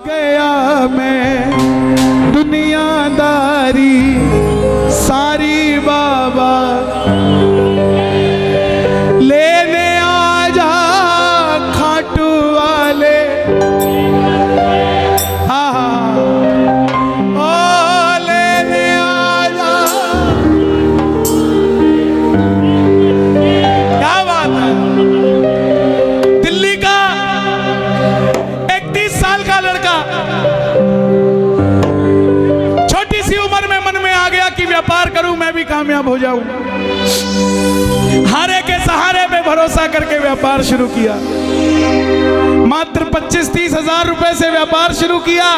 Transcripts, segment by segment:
गया मैं दुनियादारी सारी बाबा लेने आजा खाटू वाले। हाँ ओ लेने आजा। क्या बात है। दिल्ली का 31 साल का लड़का छोटी सी उम्र में मन में आ गया कि व्यापार करूं मैं भी कामयाब हो जाऊं। हारे के सहारे पे भरोसा करके व्यापार शुरू किया। मात्र 25-30 हजार रुपए से व्यापार शुरू किया।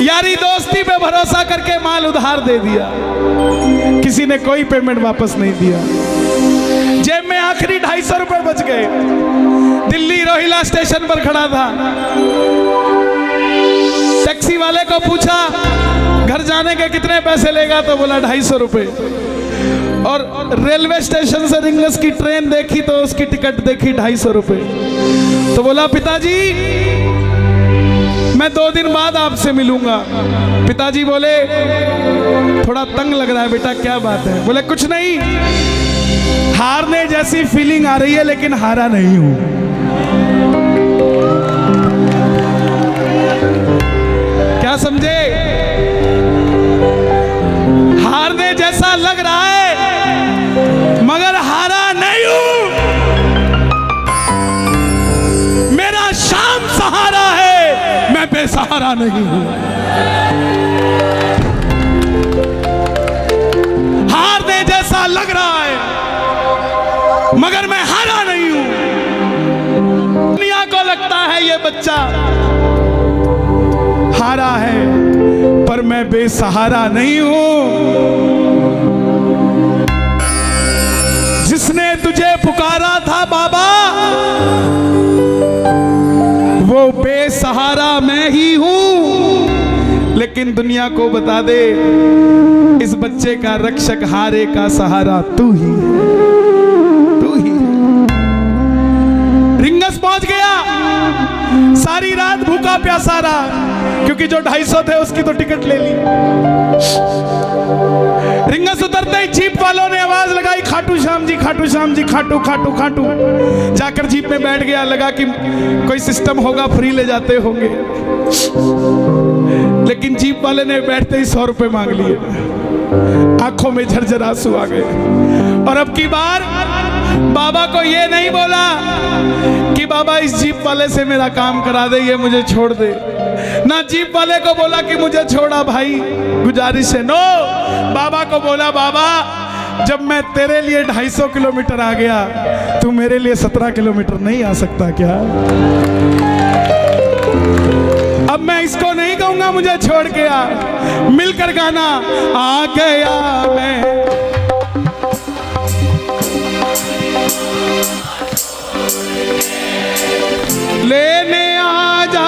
यारी दोस्ती पे भरोसा करके माल उधार दे दिया। किसी ने कोई पेमेंट वापस नहीं दिया। जेब में आखिरी 250 रुपए बच गए। दिल्ली रोहिला स्टेशन पर खड़ा था। टैक्सी वाले को पूछा घर जाने के कितने पैसे लेगा, तो बोला 250 रुपए। और रेलवे स्टेशन से रिंगस की ट्रेन देखी तो उसकी टिकट देखी 250 रुपए। तो बोला पिताजी मैं 2 दिन बाद आपसे मिलूंगा। पिताजी बोले थोड़ा तंग लग रहा है बेटा, क्या बात है? बोले कुछ नहीं, हारने जैसी फीलिंग आ रही है लेकिन हारा नहीं हूं। क्या समझे? हारने जैसा लग रहा है मगर हारा नहीं हूं। मेरा शाम सहारा है, मैं बेसहारा नहीं हूं। हारने जैसा लग रहा है मगर मैं हारा नहीं हूं। दुनिया को लगता है ये बच्चा हारा है पर मैं बेसहारा नहीं हूं। जिसने तुझे पुकारा था बाबा वो बेसहारा मैं ही हूं। लेकिन दुनिया को बता दे इस बच्चे का रक्षक हारे का सहारा तू ही है, तू ही है। रिंगस पहुंच गया। सारी रात भूखा प्यासा रहा क्योंकि जो 250 थे उसकी तो टिकट ले ली। रिंगस उतरते ही जीप वालों ने आवाज लगाई खाटू श्याम जी, खाटू श्याम जी, खाटू खाटू खाटू। जाकर जीप में बैठ गया। लगा कि कोई सिस्टम होगा, फ्री ले जाते होंगे। लेकिन जीप वाले ने बैठते ही 100 रुपए मांग लिए। आंखों में झरझर आंसू आ गए। और अब की बार बाबा को ये नहीं बोला कि बाबा इस जीप वाले से मेरा काम करा दे, ये मुझे छोड़ दे। ना जीप वाले को बोला कि मुझे छोड़ा भाई, गुजारिश है। नो, बाबा को बोला बाबा जब मैं तेरे लिए 250 किलोमीटर आ गया, तू मेरे लिए 17 किलोमीटर नहीं आ सकता क्या? अब मैं इसको नहीं कहूंगा मुझे छोड़ के आ। मिलकर गाना आ गया मैं। लेने आजा।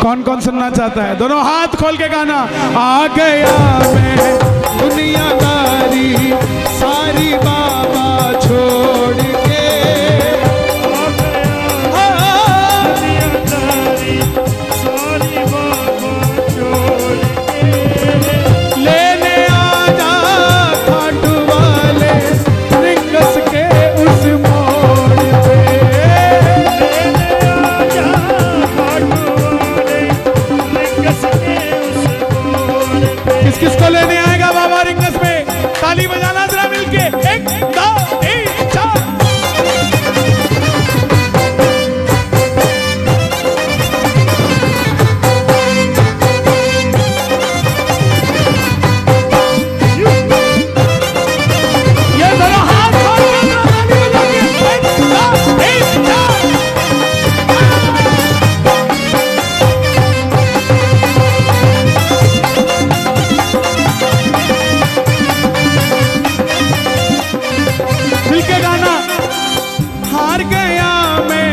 कौन कौन सुनना चाहता है? दोनों हाथ खोल के गाना। आ गया मैं दुनियादारी सारी बाबा छोड़ के। दुनियादारी सारी बाबा छोड़ के। लेने आजा खाटू वाले रिंगस के उस मोड़ पे। लेने आजा खाटू वाले रिंगस के उस मोड़ पे। किस किस को लेने आएगा बाबा रिंगस में? ताली बजाना जरा मिलके। 1 2 3 4। ये दोनों हाथ खोल के ताली बजाइए। 1 2 3 4। मिलके गाना। हार गया मैं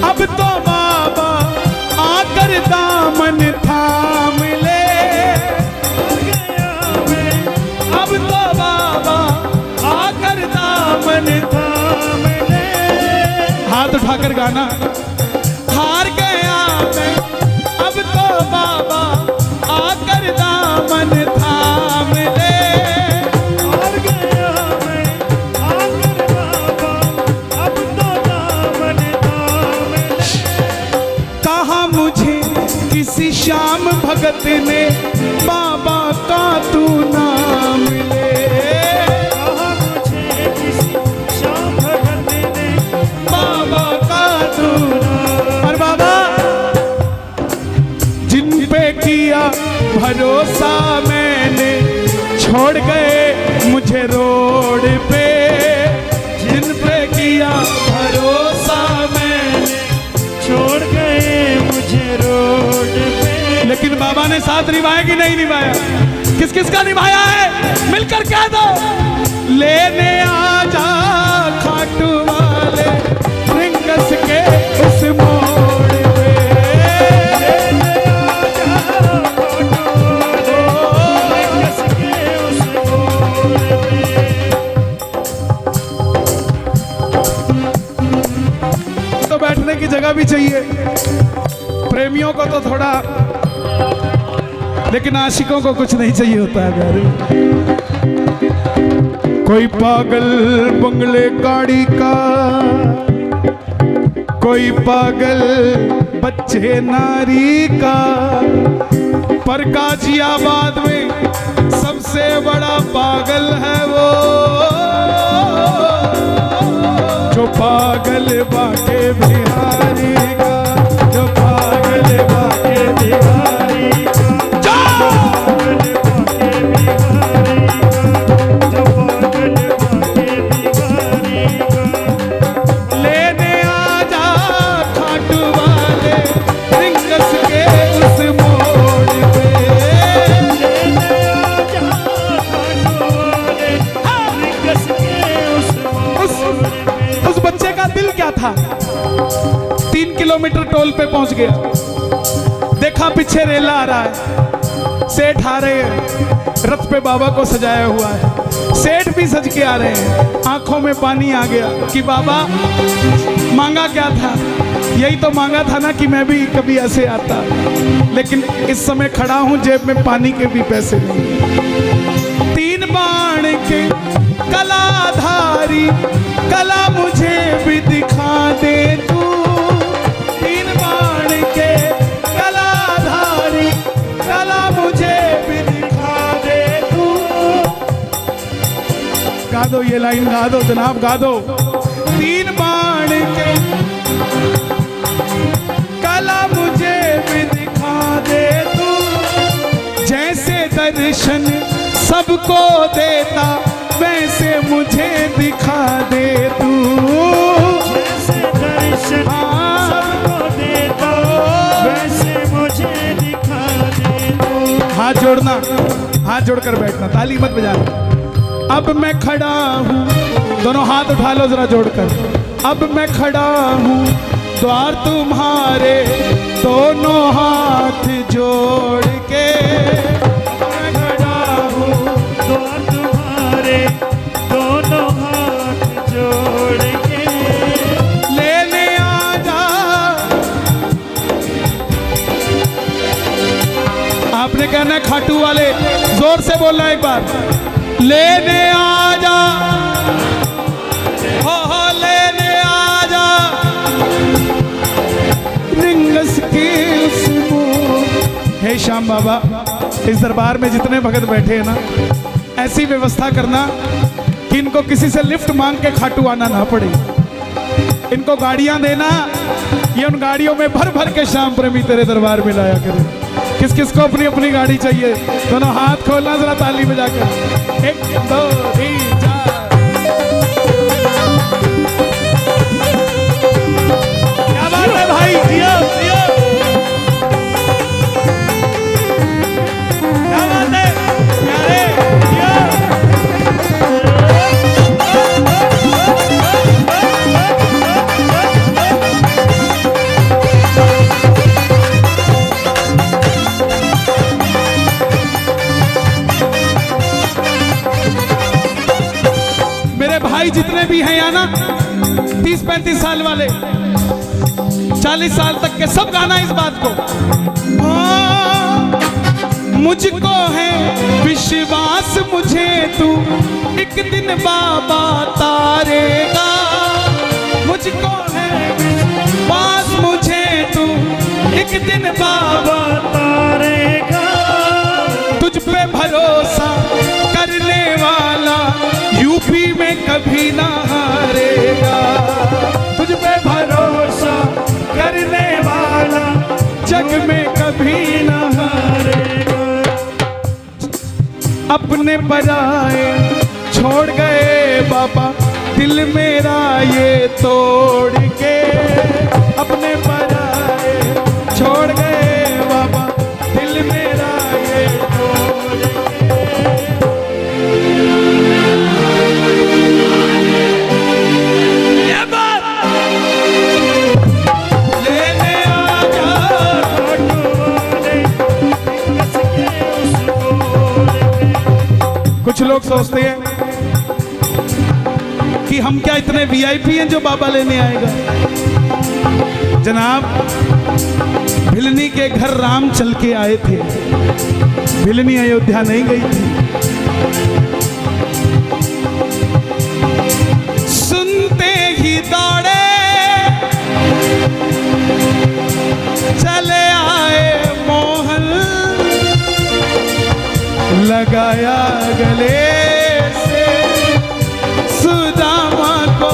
अब तो बाबा आकर दामन थाम ले। हार गया मैं अब तो बाबा आकर दामन थाम ले। हाथ उठाकर गाना। हार गया मैं अब तो बाबा आकर दामन थाम ले। हार गया मैं आकर बाबा अब तो दामन थाम ले। कहा मुझे किसी श्याम भगत ने बाबा का तू नाम ले। कहा मुझे किसी श्याम भगत ने बाबा का तू नाम। और बाबा जिन पे किया भरोसा मैंने छोड़ गए मुझे रोड पे। जिन पे किया भरोसा मैंने छोड़ गए मुझे रोड पे। लेकिन बाबा ने साथ निभाया कि नहीं निभाया? किस किस का निभाया है मिलकर कह दो। लेने आजा खाटू वाले रिंगस के उस मोड़ पे। लेने आजा खाटू वाले रिंगस के उस मोड़ पे। तो बैठने की जगह भी चाहिए प्रेमियों को तो थोड़ा, लेकिन आशिकों को कुछ नहीं चाहिए होता है प्यारे। कोई पागल बंगले गाड़ी का, कोई पागल बच्चे नारी का, पर गाजियाबाद में सबसे बड़ा पागल है वो जो पागल बाके बिहारी का। जो पागल बाके बिहारी का। लेने आजा खाटू वाले रिंगस के उस मोड़ पे। लेने आजा खाटू वाले रिंगस के उस मोड़ पे। उस बच्चे का दिल क्या था? 3 किलोमीटर टोल पे पहुंच गया, देखा पीछे रेला आ रहा है, सेठ आ रहे हैं, रथ पे बाबा को सजाया हुआ है, सेठ भी सज के आ रहे हैं। आंखों में पानी आ गया कि बाबा मांगा क्या था? यही तो मांगा था ना कि मैं भी कभी ऐसे आता, लेकिन इस समय खड़ा हूं जेब में पानी के भी पैसे नहीं। 3 बाण के कलाधारी कला मुझे भी दिखा दे तू। 3 बाण के कलाधारी कला मुझे भी दिखा दे तू। गा दो ये लाइन, गा दो जनाब, गा दो। 3 बाण के कला मुझे भी दिखा दे तू। जैसे दर्शन सबको देता वैसे मुझे दिखा दे तू। जैसे दर्शन सबको देता वैसे मुझे दिखा दे तू। हाथ जोड़ना, हाथ जोड़कर बैठना, ताली मत बजाना। अब मैं खड़ा हूँ, दोनों हाथ उठा लो जरा जोड़कर। अब मैं खड़ा हूँ द्वार तुम्हारे दोनों हाथ जोड़ के। मैं खड़ा हूँ द्वार तुम्हारे दोनों हाथ जोड़ के। लेने आजा। आपने कहना है खाटू वाले, जोर से बोलना एक बार। लेने आजा, हो लेने आजा रिंगस के उस मोड़। हे श्याम बाबा, इस दरबार में जितने भगत बैठे हैं ना, ऐसी व्यवस्था करना कि इनको किसी से लिफ्ट मांग के खाटू आना ना पड़े। इनको गाड़ियां देना, ये उन गाड़ियों में भर भर के श्याम प्रेमी तेरे दरबार में लाया करें। किस किस को अपनी अपनी गाड़ी चाहिए? दोनों हाथ खोलना जरा ताली बजाकर। 1 2 3 4। क्या बात है भाई, जियो जियो। क्या बात है प्यारे, जियो। भाई जितने भी हैं यहाँ ना, 30-35 साल वाले, 40 साल तक के सब गाना इस बात को। मुझको है विश्वास मुझे तू एक दिन बाबा तारेगा, मुझको है विश्वास मुझे तू एक दिन बाबा तारेगा। तुझ पे भरोसा करने वाला यूपी में कभी ना हारेगा, तुझ पे भरोसा करने वाला जग में कभी ना हारेगा। अपने पराए छोड़ गए बाबा दिल मेरा ये तोड़ के, अपने पराए छोड़ गए बाबा दिल मेरा ये तोड़ कुछ लोग सोचते हैं कि हम क्या इतने वीआईपी हैं जो बाबा लेने आएगा। जनाब, भिलनी के घर राम चल के आए थे, भिलनी अयोध्या नहीं गई थी। सुनते ही दौड़े चले आए मोहन, लगाया गले से सुदामा को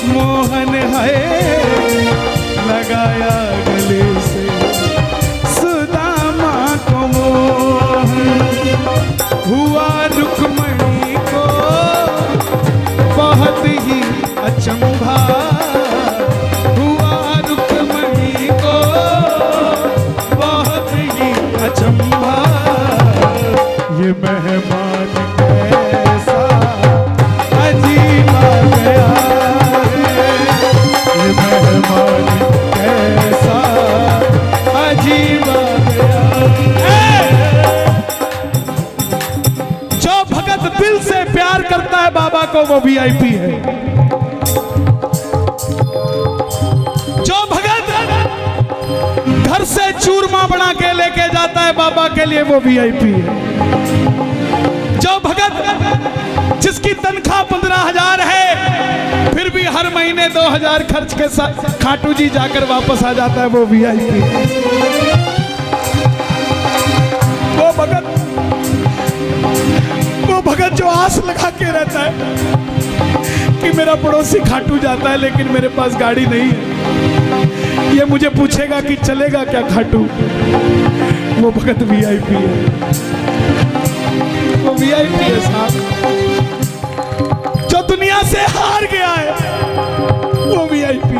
मोहन है, लगाया गले से सुदामा को मोहन। हुआ रुक्मणी को बहुत ही अचंभा, हुआ रुक्मणी को बहुत ही अचंभा। ये मेहमान कैसा अजीब आ गया है, ये मेहमान कैसा अजीब आ गया है। जो भगत दिल से प्यार करता है बाबा को वो वीआईपी है, जो भगत घर से चूरमा बना के लेके जाता है बाबा के लिए वो वीआईपी है। जो भगत जिसकी तनख्वाह 15,000 है फिर भी हर महीने 2,000 खर्च के साथ खाटू जी जाकर वापस आ जाता है वो वीआईपी है। वो भगत जो आस लगा के रहता है कि मेरा पड़ोसी खाटू जाता है लेकिन मेरे पास गाड़ी नहीं है, ये मुझे पूछेगा कि चलेगा क्या खाटू, वो भगत वीआईपी है, वो वीआईपी है साहब। जो दुनिया से हार गया है वो वीआईपी,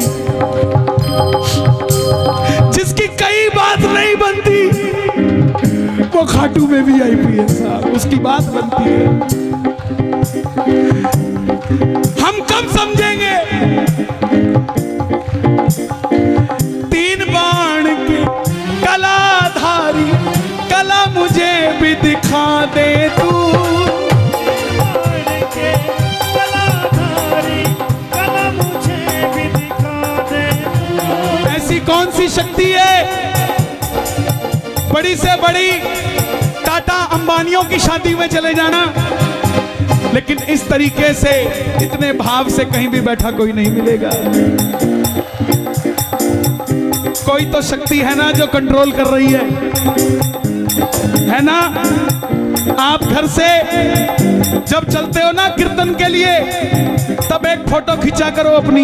जिसकी कई बात नहीं बनती वो खाटू में वीआईपी है साहब, उसकी बात बनती है। हम कब समझेंगे 3 बाण के कलाधारी कला मुझे भी दिखा दे तू, ऐसी कौन सी शक्ति है बड़ी से बड़ी टाटा अंबानियों की शादी में चले जाना, लेकिन इस तरीके से इतने भाव से कहीं भी बैठा कोई नहीं मिलेगा। कोई तो शक्ति है ना जो कंट्रोल कर रही है ना। आप घर से जब चलते हो ना कीर्तन के लिए तब एक फोटो खींचा करो अपनी,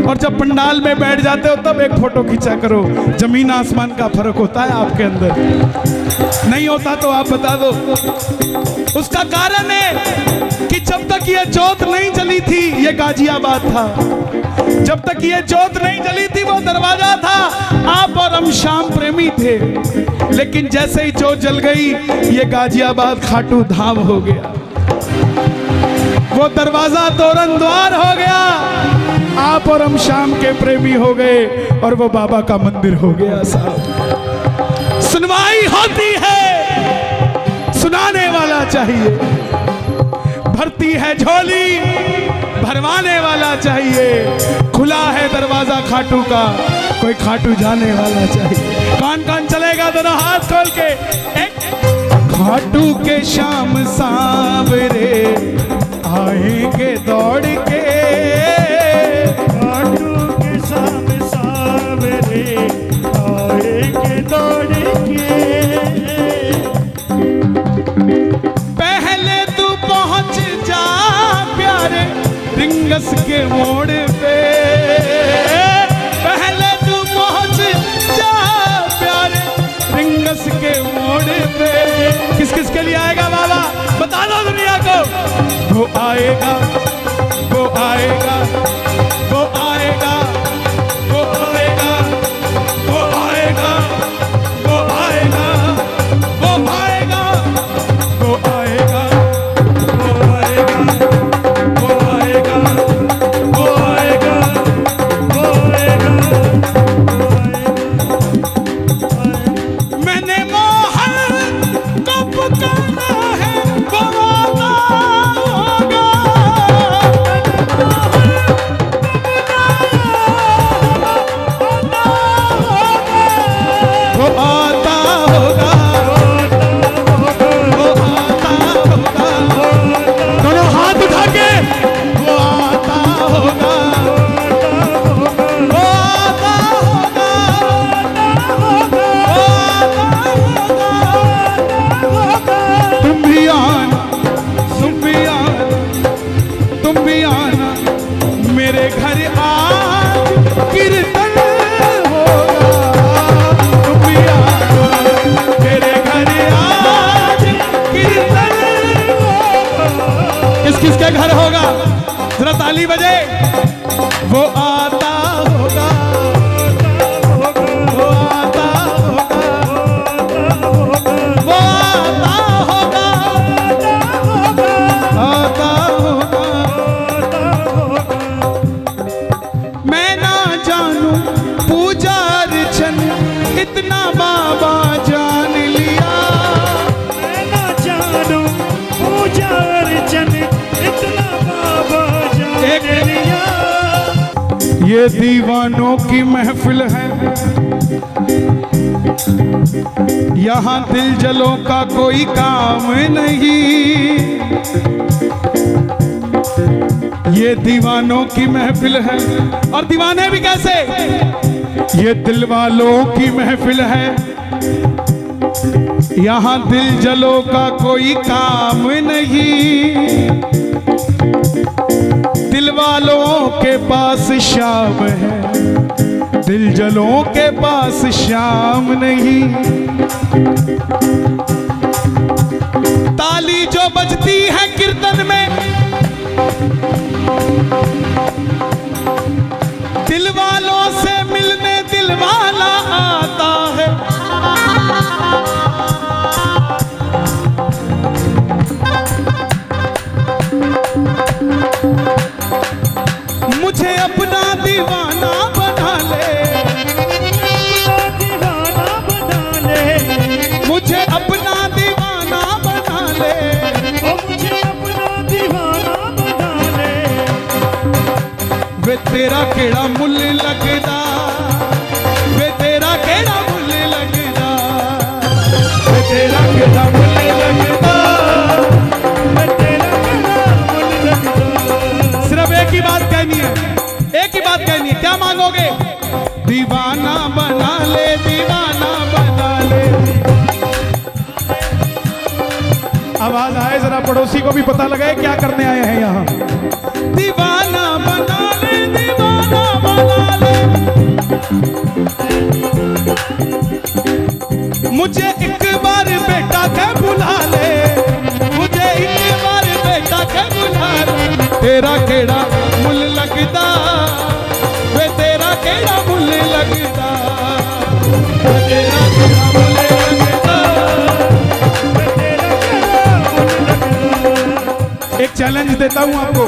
और जब पंडाल में बैठ जाते हो तब एक फोटो खींचा करो। जमीन आसमान का फर्क होता है आपके अंदर, नहीं होता तो आप बता दो। उसका कारण है कि जब तक ये जोत नहीं जली थी ये गाजियाबाद था, जब तक ये जोत नहीं जली थी वो दरवाजा था। आप और हम श्याम प्रेमी थे, लेकिन जैसे ही जोत जल गई ये गाजियाबाद खाटू धाम हो गया, वो दरवाजा तोरण द्वार हो गया। आप और हम श्याम के प्रेमी हो गए और वो बाबा का मंदिर हो गया साहब। सुनवाई होती है, सुनाने वाला चाहिए। भरती है झोली, भरवाने वाला चाहिए। खुला है दरवाजा खाटू का, कोई खाटू जाने वाला चाहिए। कौन कौन चलेगा दोनों हाथ खोल के? खाटू के शाम सांवरे आएंगे दौड़ के, खाटू के शाम सांवरे आएंगे दौड़ के। पहले तू पहुंच जा प्यारे रिंगस के मोड़ पे, पहले तू पहुंच जा प्यारे रिंगस के मोड़ पे। किस किस के लिए आएगा बाबा? बता दो दुनिया को। वो आएगा, वो आएगा, वो आएगा, वो आएगा, वो आएगा, वो आएगा, वो आएगा, वो आएगा, वो आएगा, वो आएगा, वो आएगा, वो आएगा, मैंने मोहन को पुकारा है, वो आता होगा। वो आता होगा, वो आता होगा। दोनों हाथ उठा के वो आता होगा, वो आता होगा, वो आता होगा। तुम भी आना, तुम भी आना, तुम भी आना मेरे घर आज कीर्तन होगा। तुम भी आना मेरे घर आज कीर्तन होगा। किस किस के घर होगा? जरा ताली बजे। वो आता होगा, वो आता होगा, वो आता होगा, आता होगा। मैं ना जानू पूजा अर्चन, इतना बाबा जान लिया। मैं ना जानू पूजा अर्चन, इतना बाबा जान लिया। ये दीवानों की महफिल है, यहाँ दिल जलों का कोई काम नहीं। ये दीवानों की महफिल है, और दीवाने भी कैसे? ये दिल वालों की महफिल है, यहाँ दिल जलों का कोई काम नहीं। दिल वालों के पास शाम है, दिल जलों के पास शाम नहीं। ताली जो बजती है कीर्तन में, दिल वालों से मिलने दिल वाला आता है। मुझे अपना दीवाना बना ले, दीवाना बना ले, मुझे अपना दीवाना बना ले। ओ मुझे अपना दीवाना बना ले। वे तेरा केड़ा मुल लगदा, वे तेरा केड़ा मुल लगदा, वे तेरा केड़ा मुल लगदा, मैं तेरा गला मुझ लगदा। सिर्फ एक ही बात कहनी है, एक ही बात कहनी है। क्या मांगोगे? दीवाना बना ले, दीवाना बना ले। आवाज आए जरा, पड़ोसी को भी पता लगे क्या करने आए हैं यहाँ। दीवाना बना ले, दीवाना बना ले। मुझे एक बार बेटा के बुला ले, मुझे एक बार बेटा के बुला ले। तेरा केड़ा मुल लगदा, वे तेरा केड़ा मुल लगदा, वे तेरा केड़ा मुल लगदा। मैं तेरा गला मुझ लगदा। एक चैलेंज देता हूं आपको,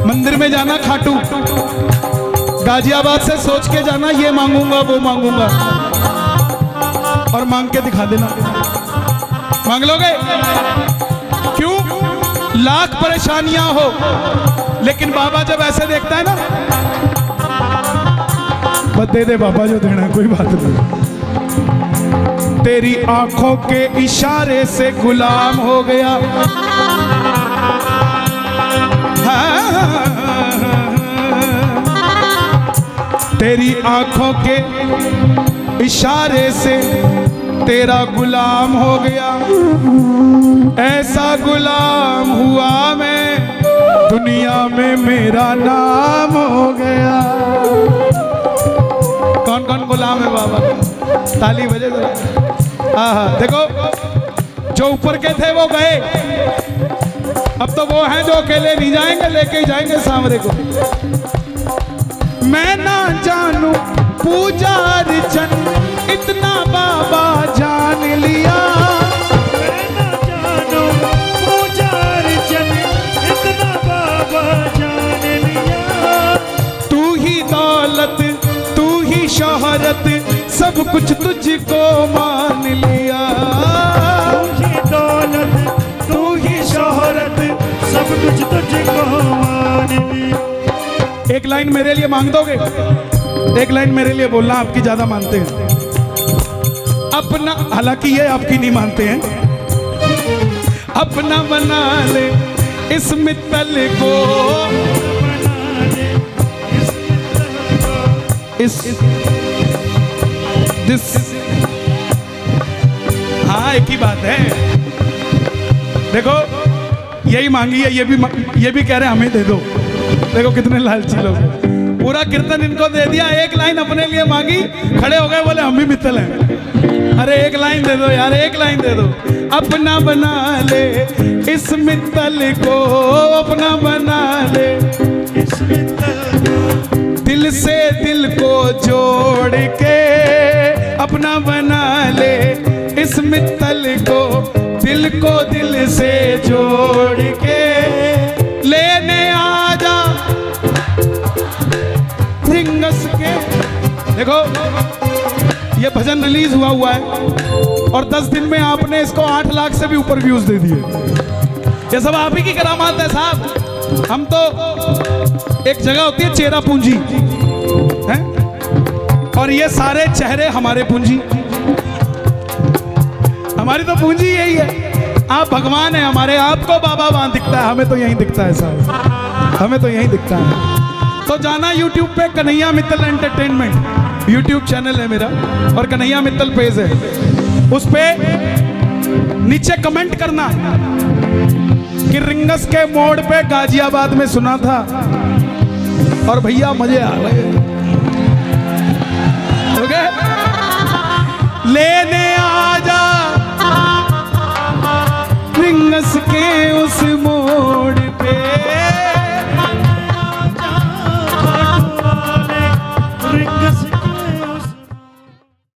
मंदिर में जाना खाटू, गाजियाबाद से सोच के जाना ये मांगूंगा वो मांगूंगा, और मांग के दिखा देना। मांग लोगे? क्यों? लाख परेशानियां हो, लेकिन बाबा जब ऐसे देखता है ना, बस दे दे बाबा जो देना है, कोई बात नहीं। तेरी आंखों के इशारे से गुलाम हो गया, तेरी आंखों के इशारे से तेरा गुलाम हो गया, ऐसा गुलाम हुआ मैं दुनिया में मेरा नाम हो गया। कौन कौन गुलाम है बाबा? ताली बजे जरा। हाँ, देखो जो ऊपर के थे वो गए, अब तो वो हैं जो अकेले नहीं जाएंगे, लेके ही जाएंगे सांवरे को। मैं ना जानू पूजा अर्चन इतना बाबा जान लिया, मैं ना जानू पूजा अर्चन इतना बाबा जान लिया। तू ही दौलत तू ही शोहरत सब कुछ तुझको मान लिया, तू ही दौलत तू ही शोहरत सब कुछ तुझको मान लिया। एक लाइन मेरे लिए मांग दोगे? एक लाइन मेरे लिए बोलना, आपकी ज्यादा मानते हैं अपना, हालांकि ये आपकी नहीं मानते हैं। अपना बना ले इस मित्तल को, इस दिस, हाँ एक ही बात है। देखो यही मांगी है, ये भी कह रहे हैं हमें दे दो। देखो कितने लालची लोग, पूरा कीर्तन इनको दे दिया, एक लाइन अपने लिए मांगी, खड़े हो गए, बोले हम भी मित्तल हैं। अरे एक लाइन दे दो यार, एक लाइन दे दो। अपना बना ले इस मित्तल को, अपना बना ले इस मित्तल दिल से दिल को जोड़ के, अपना बना ले इस मित्तल को, दिल को दिल से जोड़ के लेने आजा रिंगस के। देखो ये भजन रिलीज हुआ है और 10 दिन में आपने इसको 8 लाख से भी ऊपर व्यूज दे दिए। ये सब आप ही की करामात है साहब। हम तो एक जगह होती है चेहरा पूंजी है, और ये सारे चेहरे हमारे पूंजी, हमारी तो पूंजी यही है। आप भगवान है हमारे, आपको बाबा वहां दिखता है, हमें तो यहीं दिखता है साहब, हमें तो यहीं दिखता है। तो जाना YouTube पे Kanhaiya Mittal entertainment YouTube channel है मेरा, और कन्हैया मित्तल पेज है, उस पे नीचे कमेंट करना कि रिंगस के मोड़ पे गाजियाबाद में सुना था और भैया मजे आ गए। ओके, लेने आजा रिंगस के उस मोड़